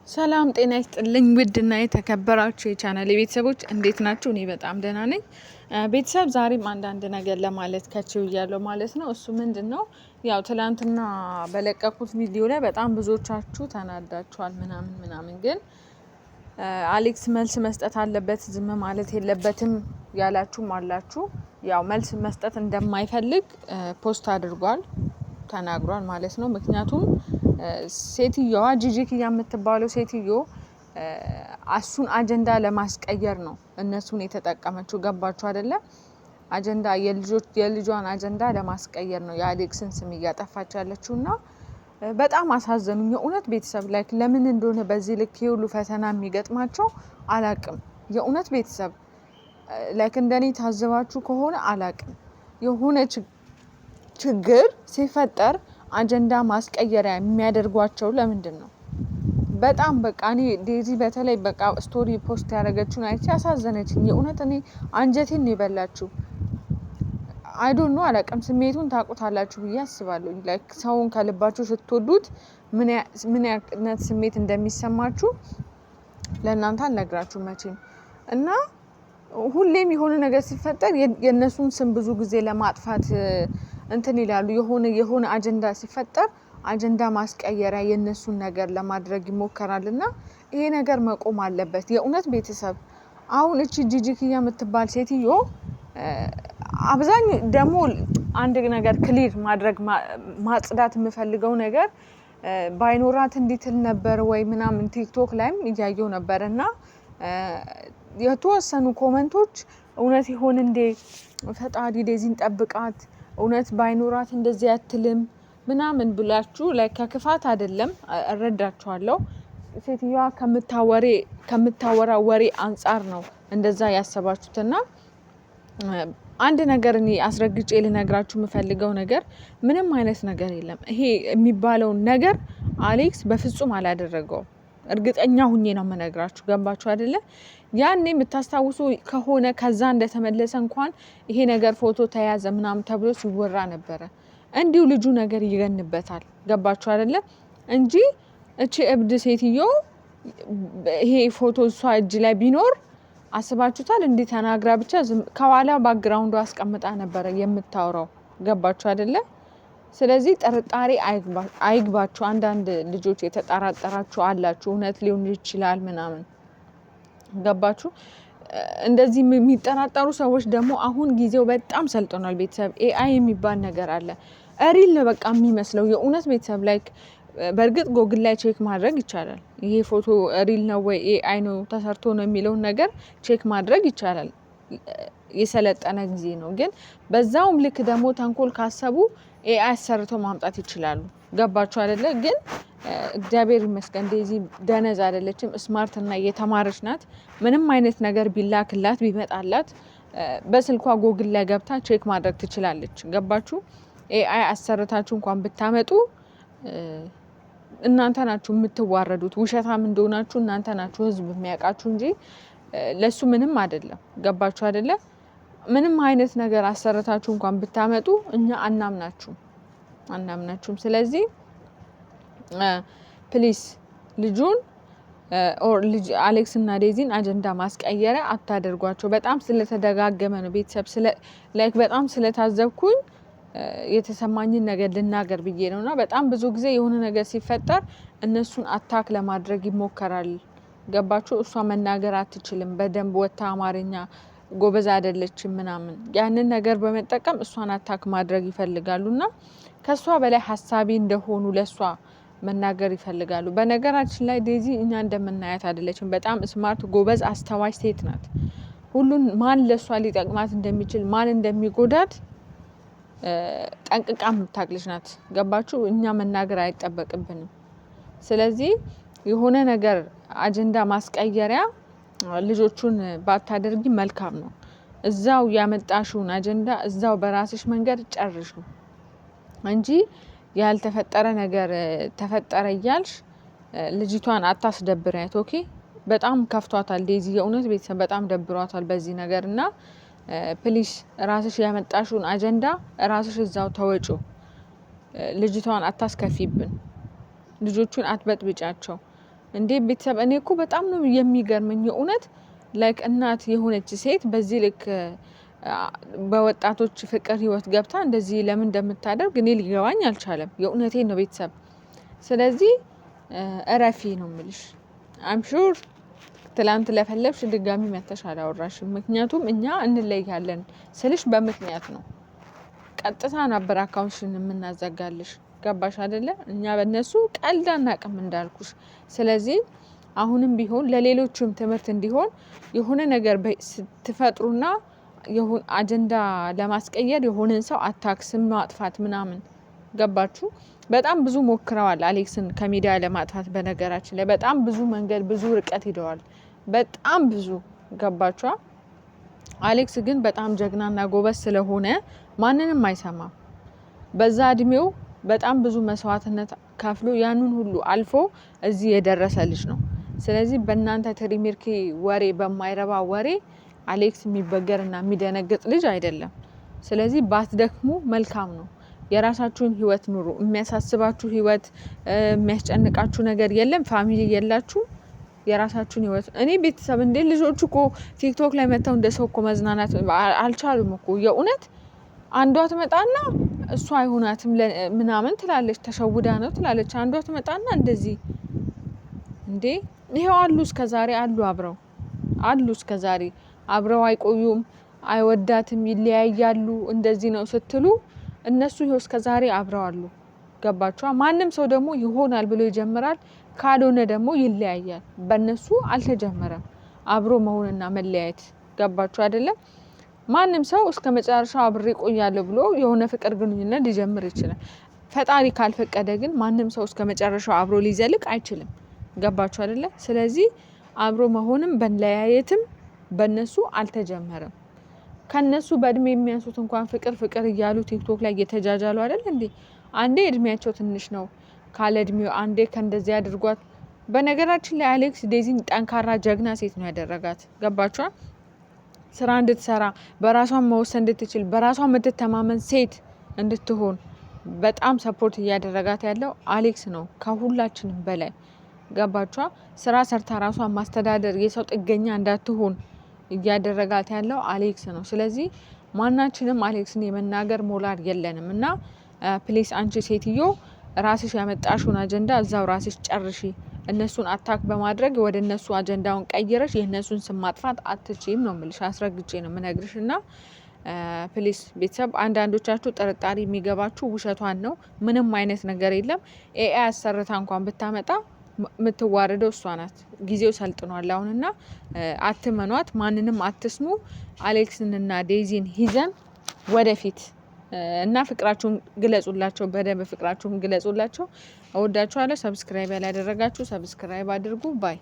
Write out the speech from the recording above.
ሰላም ጤና ይስጥልኝ ውድና የተከበራችሁ የቻናሌ ቤተሰቦች እንዴት ናችሁ? እኔ በጣም ደህና ነኝ። ቤተሰብ ዛሬም አንዳንድ ነገር ለማለት ከችያለሁ ማለት ነው። እሱ ምንድነው? ያው ትላንትና በለቀኩት ቪዲዮ ላይ በጣም ብዙዎቻችሁ ተናዳችኋል ምናምን ግን አሌክስ መልስ መስጠት አለበት ዝም ማለት የለበትም ያላችሁም አላችሁ። ያው መልስ መስጠት እንደማይፈልግ ፖስት አድርጓል ተናግሯል ማለት ነው። ምክንያቱም ሴትዮዋ ጂጂክያ የምትባለው ሴትዮ እሱን አጀንዳ ለማስቀየር ነው እነሱን የተጠቀመችው። ገባችሁ አይደለ? አጀንዳ የልጇን አጀንዳ ለማስቀየር ነው የአሌክስን ስም እያጠፋች ያለችው እና በጣም አሳዘኑኝ። የእውነት ቤተሰብ ላይክ ለምን እንደሆነ በዚህ ልክ ሁሉ ፈተና የሚገጥማቸው አላቅም። የእውነት ቤተሰብ ላይክ እንደኔ ታዘባችሁ ከሆነ አላቅም። የሆነ ችግር ሲፈጠር አጀንዳ ማስቀየሪያ የሚያደርጓቸው ለምንድን ነው? በጣም በቃ እኔ ዴዚ በተለይ በቃ ስቶሪ ፖስት ያደረገችውን አይቼ አሳዘነችኝ። የእውነት እኔ አንጀቴን የበላችሁ አይዶን ነው አላውቅም። ስሜቱን ታውቁታላችሁ ብዬ አስባለሁ። ላይክ ሰውን ከልባችሁ ስትወዱት ምን አይነት ስሜት እንደሚሰማችሁ ለእናንተ አልነግራችሁም መቼም። እና ሁሌም የሆነ ነገር ሲፈጠር የእነሱን ስም ብዙ ጊዜ ለማጥፋት እንትን ይላሉ። የሆነ አጀንዳ ሲፈጠር አጀንዳ ማስቀየሪያ የእነሱን ነገር ለማድረግ ይሞከራል እና ይሄ ነገር መቆም አለበት። የእውነት ቤተሰብ አሁን እቺ ጂጂክያ የምትባል ሴትዮ አብዛኛው ደግሞ አንድ ነገር ክሊር ማድረግ ማጽዳት የምፈልገው ነገር ባይኖራት እንዲትል ነበር ወይ ምናምን ቲክቶክ ላይም እያየው ነበር እና የተወሰኑ ኮመንቶች እውነት ይሆን እንዴ ፈጣሪ ዴዚን ጠብቃት እውነት ባይኖራት እንደዚህ አትልም ምናምን ብላችሁ ላይ ከክፋት አይደለም እረዳችኋለሁ። ሴትዮዋ ከምታወራ ወሬ አንፃር ነው እንደዛ ያሰባችሁትና አንድ ነገር እኔ አስረግጬ ልነግራችሁ የምፈልገው ነገር ምንም አይነት ነገር የለም። ይሄ የሚባለውን ነገር አሌክስ በፍጹም አላደረገውም። እርግጠኛ ሁኜ ነው የምነግራችሁ። ገባችሁ አይደለ? ያኔ የምታስታውሱ ከሆነ ከዛ እንደተመለሰ እንኳን ይሄ ነገር ፎቶ ተያዘ ምናምን ተብሎ ሲወራ ነበረ። እንዲሁ ልጁ ነገር ይገንበታል። ገባችሁ አይደለ? እንጂ እቺ እብድ ሴትዮ ይሄ ፎቶ እሷ እጅ ላይ ቢኖር አስባችሁታል? እንዲህ ተናግራ ብቻ ከኋላ ባክግራውንዱ አስቀምጣ ነበረ የምታወራው። ገባችሁ አይደለ? ስለዚህ ጥርጣሬ አይግባችሁ። አንዳንድ ልጆች የተጠራጠራችሁ አላችሁ፣ እውነት ሊሆን ይችላል ምናምን። ገባችሁ? እንደዚህ የሚጠራጠሩ ሰዎች ደግሞ አሁን ጊዜው በጣም ሰልጥኗል። ቤተሰብ ኤአይ የሚባል ነገር አለ። ሪል ነው በቃ የሚመስለው የእውነት ቤተሰብ ላይክ በእርግጥ ጎግል ላይ ቼክ ማድረግ ይቻላል። ይሄ ፎቶ ሪል ነው ወይ ኤአይ ነው ተሰርቶ ነው የሚለውን ነገር ቼክ ማድረግ ይቻላል። የሰለጠነ ጊዜ ነው። ግን በዛውም ልክ ደግሞ ተንኮል ካሰቡ ኤአይ አሰርተው ማምጣት ይችላሉ። ገባችሁ አይደለ? ግን እግዚአብሔር ይመስገን ዴዚ ደነዝ አይደለችም። ስማርት እና እየተማረች ናት። ምንም አይነት ነገር ቢላክላት ቢመጣላት በስልኳ ጎግል ላይ ገብታ ቼክ ማድረግ ትችላለች። ገባችሁ? ኤአይ አሰርታችሁ እንኳን ብታመጡ እናንተ ናችሁ የምትዋረዱት። ውሸታም እንደሆናችሁ እናንተ ናችሁ ህዝብ የሚያውቃችሁ እንጂ ለሱ ምንም አይደለም። ገባችሁ አይደለ? ምንም አይነት ነገር አሰርታችሁ እንኳን ብታመጡ እኛ አናምናችሁም። ስለዚህ ፕሊስ ልጁን አሌክስ እና ዴዚን አጀንዳ ማስቀየሪያ አታደርጓቸው። በጣም ስለተደጋገመ ነው ቤተሰብ ላይክ በጣም ስለታዘብኩኝ የተሰማኝን ነገር ልናገር ብዬ ነውና በጣም ብዙ ጊዜ የሆነ ነገር ሲፈጠር እነሱን አታክ ለማድረግ ይሞከራል። ገባችሁ? እሷ መናገር አትችልም በደንብ ወታ አማርኛ ጎበዝ አይደለችም ምናምን። ያንን ነገር በመጠቀም እሷን አታክ ማድረግ ይፈልጋሉና ከሷ በላይ ሀሳቢ እንደሆኑ ለሷ መናገር ይፈልጋሉ። በነገራችን ላይ ዴዚ እኛ እንደምናያት አይደለችም። በጣም ስማርት ጎበዝ አስተዋይ ሴት ናት። ሁሉን ማን ለሷ ሊጠቅማት እንደሚችል ማን እንደሚጎዳት ጠንቅቃ የምታውቅ ናት። ገባችሁ? እኛ መናገር አይጠበቅብንም። ስለዚህ የሆነ ነገር አጀንዳ ማስቀየሪያ ልጆቹን ባታደርጊ መልካም ነው። እዛው ያመጣሽውን አጀንዳ እዛው በራስሽ መንገድ ጨርሹ እንጂ ያልተፈጠረ ነገር ተፈጠረ እያልሽ ልጅቷን አታስደብሪያት። ኦኬ? በጣም ከፍቷታል ዴዚ የእውነት ቤተሰብ በጣም ደብሯታል በዚህ ነገር እና ፕሊስ ራስሽ ያመጣሽውን አጀንዳ ራስሽ እዛው ተወጪው። ልጅቷን አታስከፊብን። ልጆቹን አትበጥብጫቸው። እንዴ ቤተሰብ እኔ እኮ በጣም ነው የሚገርመኝ የእውነት ላይክ እናት የሆነች ሴት በዚህ ልክ በወጣቶች ፍቅር ህይወት ገብታ እንደዚህ ለምን እንደምታደርግ እኔ ሊገባኝ አልቻለም። የእውነቴን ነው ቤተሰብ። ስለዚህ እረፊ ነው የምልሽ። አምሹር ትላንት ለፈለግሽ ድጋሚ መተሽ አላወራሽም። ምክንያቱም እኛ እንለያለን ስልሽ በምክንያት ነው። ቀጥታ ነበር አካውንትሽን የምናዘጋልሽ። ገባሽ አይደለ? እኛ በእነሱ ቀልድ አናውቅም እንዳልኩሽ። ስለዚህ አሁንም ቢሆን ለሌሎችም ትምህርት እንዲሆን የሆነ ነገር ስትፈጥሩና የሆነ አጀንዳ ለማስቀየር የሆነን ሰው አታክ ስም ማጥፋት ምናምን ገባችሁ? በጣም ብዙ ሞክረዋል አሌክስን ከሚዲያ ለማጥፋት። በነገራችን ላይ በጣም ብዙ መንገድ ብዙ ርቀት ሄደዋል። በጣም ብዙ ገባችኋ? አሌክስ ግን በጣም ጀግናና ጎበዝ ስለሆነ ማንንም አይሰማም። በዛ እድሜው በጣም ብዙ መስዋዕትነት ከፍሎ ያንን ሁሉ አልፎ እዚህ የደረሰ ልጅ ነው። ስለዚህ በእናንተ ትሪሚርኪ ወሬ በማይረባ ወሬ አሌክስ የሚበገርና የሚደነግጥ ልጅ አይደለም። ስለዚህ ባትደክሙ መልካም ነው። የራሳችሁን ህይወት ኑሩ። የሚያሳስባችሁ ህይወት የሚያስጨንቃችሁ ነገር የለም። ፋሚሊ የላችሁ የራሳችሁን ህይወት እኔ ቤተሰብ እንዴ ልጆቹ እኮ ቲክቶክ ላይ መጥተው እንደ ሰው እኮ መዝናናት አልቻሉም እኮ የእውነት። አንዷ ትመጣና እሷ አይሆናትም ምናምን ትላለች፣ ተሸውዳ ነው ትላለች። አንዷ ትመጣና እንደዚህ እንዴ ይሄው አሉ እስከዛሬ አሉ አብረው አሉ እስከዛሬ አብረው አይቆዩም፣ አይወዳትም፣ ይለያያሉ። እንደዚህ ነው ስትሉ እነሱ ይሄው እስከዛሬ አብረው አሉ። ገባችኋ? ማንም ሰው ደግሞ ይሆናል ብሎ ይጀምራል፣ ካልሆነ ደግሞ ይለያያል። በእነሱ አልተጀመረም አብሮ መሆንና መለያየት። ገባችሁ አይደለም? ማንም ሰው እስከ መጨረሻው አብሬ ቆያለሁ ብሎ የሆነ ፍቅር ግንኙነት ሊጀምር ይችላል። ፈጣሪ ካልፈቀደ ግን ማንም ሰው እስከ መጨረሻው አብሮ ሊዘልቅ አይችልም። ገባችሁ አይደለ? ስለዚህ አብሮ መሆንም በለያየትም በእነሱ አልተጀመረም። ከነሱ በእድሜ የሚያንሱት እንኳን ፍቅር ፍቅር እያሉ ቲክቶክ ላይ እየተጃጃሉ አይደል እንዴ? አንዴ እድሜያቸው ትንሽ ነው ካለ እድሜው አንዴ ከእንደዚህ አድርጓት። በነገራችን ላይ አሌክስ ዴዚን ጠንካራ ጀግና ሴት ነው ያደረጋት። ገባችኋ? ስራ እንድትሰራ በራሷን መወሰን እንድትችል በራሷ የምትተማመን ሴት እንድትሆን በጣም ሰፖርት እያደረጋት ያለው አሌክስ ነው ከሁላችንም በላይ። ገባችኋ? ስራ ሰርታ ራሷን ማስተዳደር የሰው ጥገኛ እንዳትሆን እያደረጋት ያለው አሌክስ ነው። ስለዚህ ማናችንም አሌክስን የመናገር ሞራል የለንም እና ፕሌስ አንቺ ሴትዮ ራስሽ ያመጣሽውን አጀንዳ እዛው ራስሽ ጨርሺ። እነሱን አታክ በማድረግ ወደ እነሱ አጀንዳውን ቀይረሽ የእነሱን ስም ማጥፋት አትችይም ነው የምልሽ። አስረግጬ ነው የምነግርሽ። እና ፕሊስ ቤተሰብ አንዳንዶቻችሁ ጥርጣሬ የሚገባችሁ ውሸቷን ነው፣ ምንም አይነት ነገር የለም። ኤአይ አሰርታ እንኳን ብታመጣ የምትዋረደው እሷ ናት። ጊዜው ሰልጥኗል አሁንና አትመኗት፣ ማንንም አትስሙ። አሌክስንና ዴዚን ይዘን ወደፊት እና ፍቅራችሁን ግለጹላቸው፣ በደንብ ፍቅራችሁን ግለጹላቸው። እወዳችኋለሁ። ሰብስክራይብ ያላደረጋችሁ ሰብስክራይብ አድርጉ። ባይ